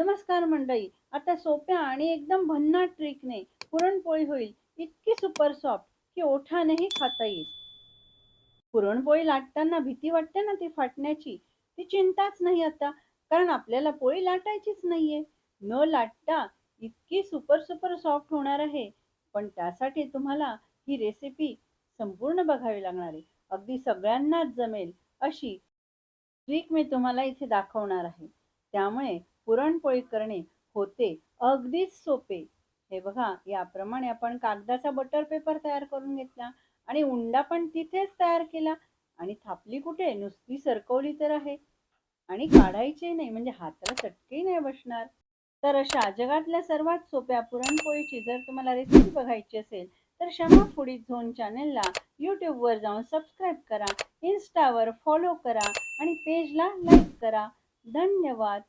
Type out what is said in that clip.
नमस्कार मंडळी. आता सोप्या आणि एकदम भन्नाट ट्रिकने पुरणपोळी होईल इतकी सुपर सॉफ्ट की ओठानेही खाता येईल. पुरणपोळी लाटताना भीती वाटते ना ती फाटण्याची, ती चिंताच नाही आता, कारण आपल्याला पोळी लाटायचीच नाहीये. न लाटता इतकी सुपर सॉफ्ट होणार आहे. पण त्यासाठी तुम्हाला ही रेसिपी संपूर्ण बघावी लागणार आहे. अगदी सगळ्यांनाच जमेल अशी ट्रिक मी तुम्हाला इथे दाखवणार आहे. त्यामुळे पुरणपोळी करणे होते अगदीच सोपे. हे बघा, याप्रमाणे आपण कागदाचा बटर पेपर तयार करून घेतला आणि उंडा पण तिथेच तयार केला आणि थापली कुठे, नुसती सरकवली तर आहे आणि काढायची नाही, म्हणजे हाताला चटके नाही बसणार. तर अशा जगातल्या सर्वात सोप्या पुरणपोळीची जर तुम्हाला रेसिपी बघायची असेल तर शमा फूडी झोन चॅनेलला यूट्यूबवर जाऊन सबस्क्राईब करा, इन्स्टावर फॉलो करा आणि पेजला लाईक करा. धन्यवाद.